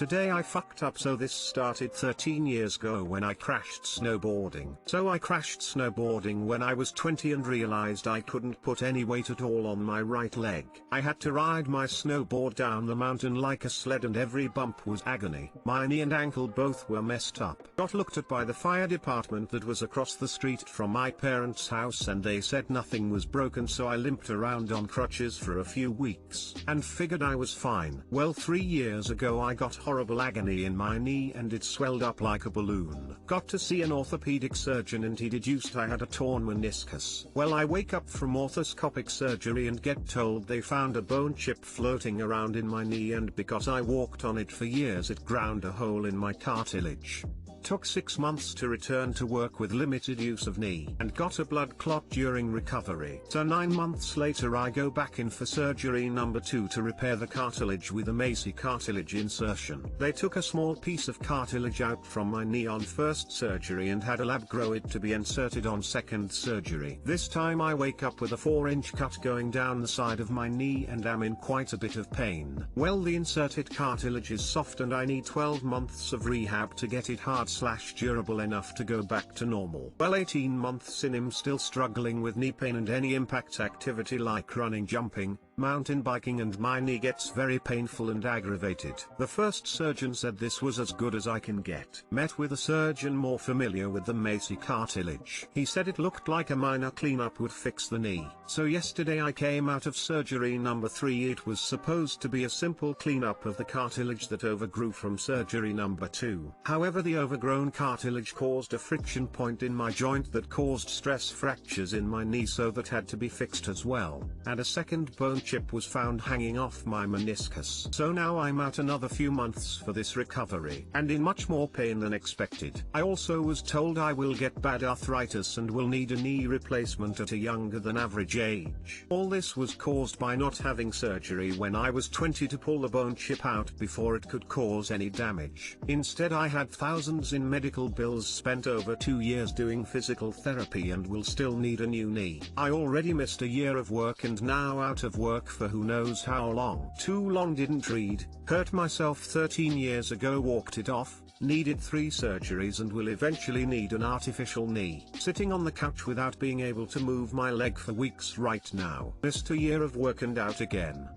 Today I fucked up, so this started 13 years ago when I crashed snowboarding. So I crashed snowboarding when I was 20 and realized I couldn't put any weight at all on my right leg. I had to ride my snowboard down the mountain like a sled and every bump was agony. My knee and ankle both were messed up. Got looked at by the fire department that was across the street from my parents' house and they said nothing was broken, so I limped around on crutches for a few weeks and figured I was fine. Well, 3 years ago I got horrible agony in my knee and it swelled up like a balloon. Got to see an orthopedic surgeon and he deduced I had a torn meniscus. Well, I wake up from orthoscopic surgery and get told they found a bone chip floating around in my knee, and because I walked on it for years it ground a hole in my cartilage. Took 6 months to return to work with limited use of knee and got a blood clot during recovery. So 9 months later I go back in for surgery number 2 to repair the cartilage with a Macy cartilage insertion. They took a small piece of cartilage out from my knee on first surgery and had a lab grow it to be inserted on second surgery. This time I wake up with a 4-inch cut going down the side of my knee and am in quite a bit of pain. Well, the inserted cartilage is soft and I need 12 months of rehab to get it hard/durable enough to go back to normal. Well, 18 months in, I'm still struggling with knee pain and any impact activity like running, jumping, mountain biking, and my knee gets very painful and aggravated. The first surgeon said this was as good as I can get. Met with a surgeon more familiar with the Macy cartilage. He said it looked like a minor cleanup would fix the knee. So yesterday I came out of surgery number 3. It was supposed to be a simple cleanup of the cartilage that overgrew from surgery number 2. However, the overgrown cartilage caused a friction point in my joint that caused stress fractures in my knee, so that had to be fixed as well. And a second bone chip was found hanging off my meniscus. So now I'm out another few months for this recovery and in much more pain than expected. I also was told I will get bad arthritis and will need a knee replacement at a younger than average age. All this was caused by not having surgery when I was 20 to pull the bone chip out before it could cause any damage. Instead I had thousands in medical bills, spent over 2 years doing physical therapy, and will still need a new knee. I already missed a year of work and now out of work for who knows how long. Too long, didn't read, hurt myself 13 years ago, walked it off, needed 3 surgeries and will eventually need an artificial knee. Sitting on the couch without being able to move my leg for weeks right now. Missed a year of work and out again.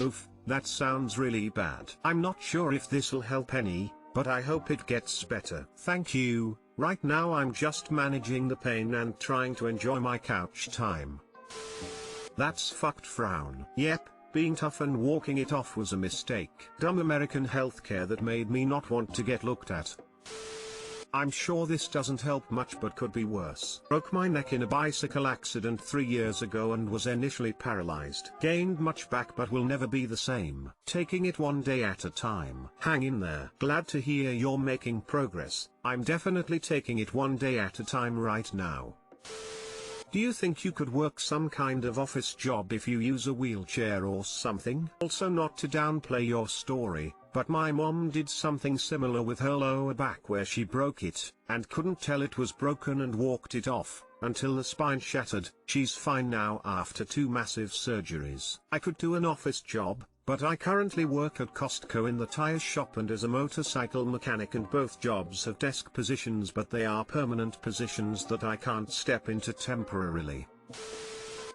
Oof, that sounds really bad. I'm not sure if this'll help any, but I hope it gets better. Thank you. Right now I'm just managing the pain and trying to enjoy my couch time. That's fucked. Frown. Yep, being tough and walking it off was a mistake. Dumb American healthcare that made me not want to get looked at. I'm sure this doesn't help much but could be worse. Broke my neck in a bicycle accident 3 years ago and was initially paralyzed. Gained much back but will never be the same. Taking it one day at a time. Hang in there. Glad to hear you're making progress. I'm definitely taking it one day at a time right now. Do you think you could work some kind of office job if you use a wheelchair or something? Also, not to downplay your story, but my mom did something similar with her lower back where she broke it, and couldn't tell it was broken and walked it off, until the spine shattered. She's fine now after 2 massive surgeries. I could do an office job, but I currently work at Costco in the tire shop and as a motorcycle mechanic, and both jobs have desk positions, but they are permanent positions that I can't step into temporarily.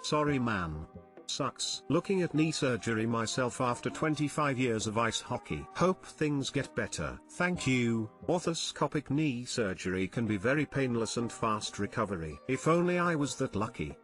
Sorry man. Sucks. Looking at knee surgery myself after 25 years of ice hockey. Hope things get better. Thank you. Orthoscopic knee surgery can be very painless and fast recovery. If only I was that lucky.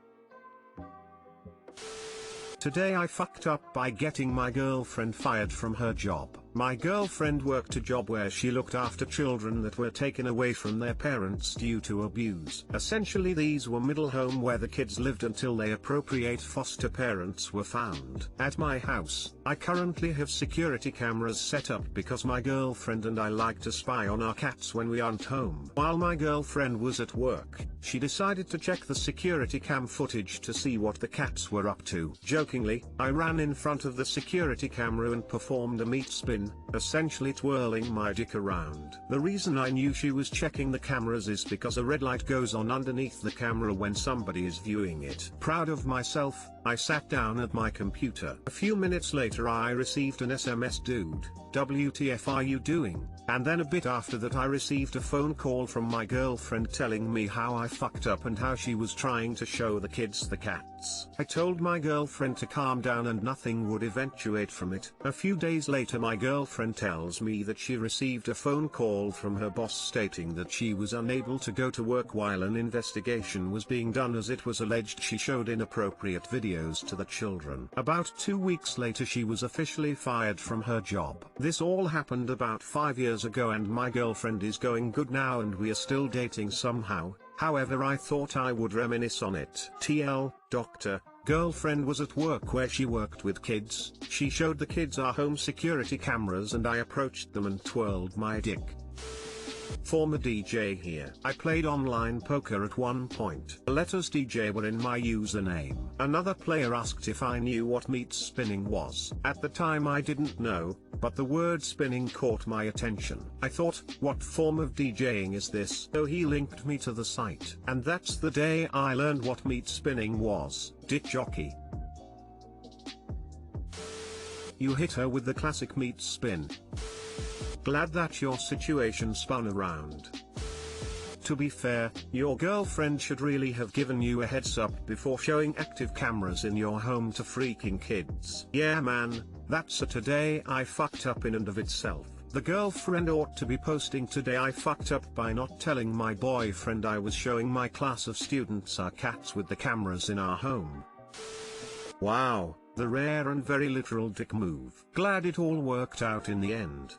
Today I fucked up by getting my girlfriend fired from her job. My girlfriend worked a job where she looked after children that were taken away from their parents due to abuse. Essentially, these were middle home where the kids lived until they appropriate foster parents were found. At my house, I currently have security cameras set up because my girlfriend and I like to spy on our cats when we aren't home. While my girlfriend was at work, she decided to check the security cam footage to see what the cats were up to. Jokingly, I ran in front of the security camera and performed a meat spin spin, essentially twirling my dick around. The reason I knew she was checking the cameras is because a red light goes on underneath the camera when somebody is viewing it. Proud of myself, I sat down at my computer. A few minutes later I received an SMS, dude, WTF are you doing? And then a bit after that I received a phone call from my girlfriend telling me how I fucked up and how she was trying to show the kids the cats. I told my girlfriend to calm down and nothing would eventuate from it. A few days later my girlfriend tells me that she received a phone call from her boss stating that she was unable to go to work while an investigation was being done as it was alleged she showed inappropriate videos to the children. About 2 weeks later she was officially fired from her job. This all happened about 5 years ago and my girlfriend is going good now and we are still dating somehow. However, I thought I would reminisce on it. TL, Doctor, girlfriend was at work where she worked with kids. She showed the kids our home security cameras and I approached them and twirled my dick. Former DJ here. I played online poker at one point. The letters DJ were in my username. Another player asked if I knew what meat spinning was. At the time I didn't know, but the word spinning caught my attention. I thought, what form of DJing is this? So he linked me to the site. And that's the day I learned what meat spinning was. Dick jockey. You hit her with the classic meat spin. Glad that your situation spun around. To be fair, your girlfriend should really have given you a heads up before showing active cameras in your home to freaking kids. Yeah man, that's a today I fucked up in and of itself. The girlfriend ought to be posting today I fucked up by not telling my boyfriend I was showing my class of students our cats with the cameras in our home. Wow, the rare and very literal dick move. Glad it all worked out in the end.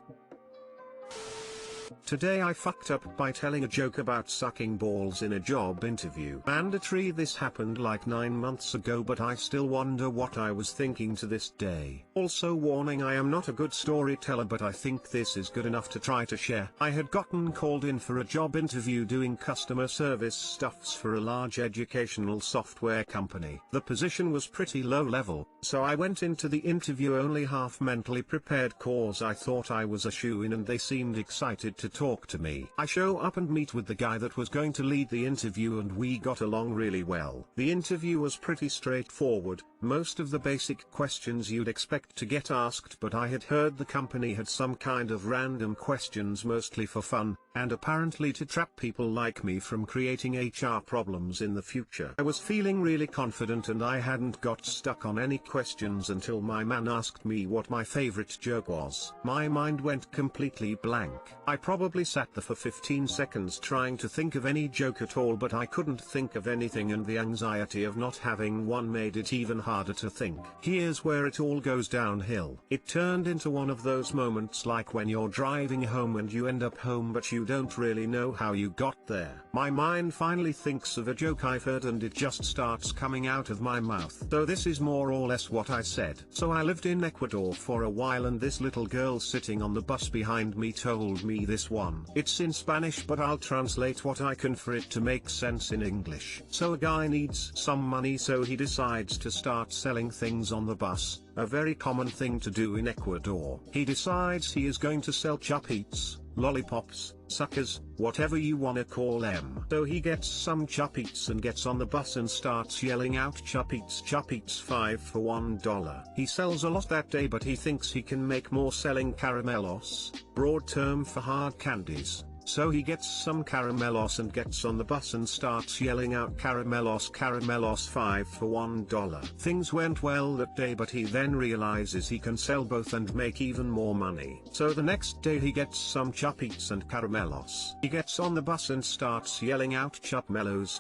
Today I fucked up by telling a joke about sucking balls in a job interview. Mandatory. This happened like 9 months ago but I still wonder what I was thinking to this day. Also warning, I am not a good storyteller but I think this is good enough to try to share. I had gotten called in for a job interview doing customer service stuffs for a large educational software company. The position was pretty low level, so I went into the interview only half mentally prepared cause I thought I was a shoo-in and they seemed excited to talk to me. I show up and meet with the guy that was going to lead the interview and we got along really well. The interview was pretty straightforward, most of the basic questions you'd expect to get asked, but I had heard the company had some kind of random questions mostly for fun, and apparently to trap people like me from creating HR problems in the future. I was feeling really confident and I hadn't got stuck on any questions until my man asked me what my favorite joke was. My mind went completely blank. I probably sat there for 15 seconds trying to think of any joke at all but I couldn't think of anything and the anxiety of not having one made it even harder to think. Here's where it all goes downhill. It turned into one of those moments like when you're driving home and you end up home but you don't really know how you got there. My mind finally thinks of a joke I've heard and it just starts coming out of my mouth. So this is more or less what I said. So I lived in Ecuador for a while and this little girl sitting on the bus behind me told me this one. It's in Spanish but I'll translate what I can for it to make sense in English. So a guy needs some money so he decides to start selling things on the bus, a very common thing to do in Ecuador. He decides he is going to sell chuppies, lollipops, suckers, whatever you wanna call them. So he gets some chuppies and gets on the bus and starts yelling out chuppies 5 for $1. He sells a lot that day but he thinks he can make more selling caramelos, broad term for hard candies. So he gets some caramelos and gets on the bus and starts yelling out caramelos 5 for $1. Things went well that day but he then realizes he can sell both and make even more money. So the next day he gets some chuppies and caramelos. He gets on the bus and starts yelling out chupmelos,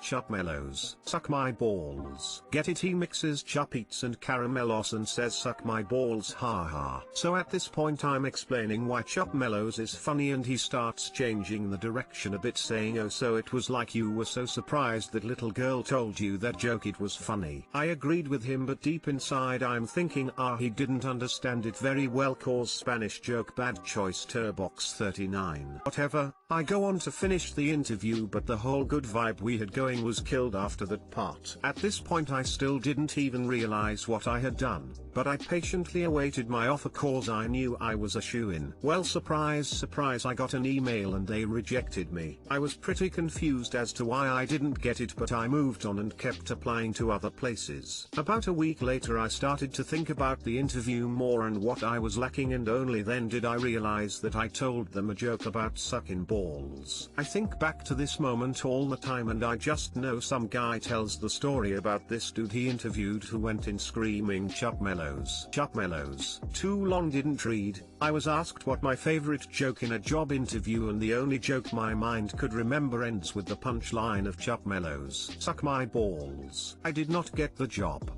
suck my balls. Get it? He mixes chuppies and caramelos and says suck my balls, haha. So at this point I'm explaining why chupmelos is funny and he starts changing changing the direction a bit, saying, "Oh, so it was like you were so surprised that little girl told you that joke, it was funny." I agreed with him, but deep inside I'm thinking, he didn't understand it very well, cause Spanish joke, bad choice, Turbox 39. Whatever, I go on to finish the interview, but the whole good vibe we had going was killed after that part. At this point I still didn't even realize what I had done, but I patiently awaited my offer cause I knew I was a shoo-in. Well, surprise surprise, I got an email and they rejected me. I was pretty confused as to why I didn't get it, but I moved on and kept applying to other places. About a week later I started to think about the interview more and what I was lacking, and only then did I realize that I told them a joke about sucking balls. I think back to this moment all the time, and I just know some guy tells the story about this dude he interviewed who went in screaming Chup Mellows. Chup Mellows. Too long, didn't read. I was asked what my favorite joke in a job interview, and the only joke my mind could remember ends with the punchline of Chup Mellows. Suck my balls. I did not get the job.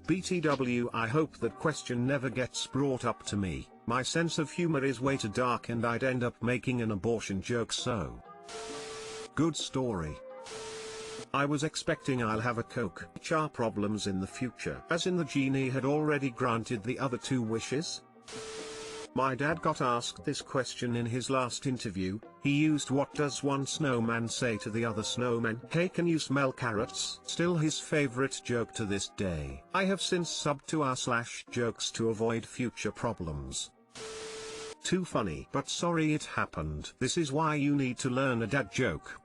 BTW, I hope that question never gets brought up to me. My sense of humor is way too dark and I'd end up making an abortion joke, so. Good story. I was expecting I'll have a Coke jar problems in the future, as in the genie had already granted the other two wishes. My dad got asked this question in his last interview. He used, "What does one snowman say to the other snowman? Hey, can you smell carrots?" Still his favorite joke to this day. I have since subbed to r/jokes to avoid future problems. Too funny, but sorry it happened. This is why you need to learn a dad joke.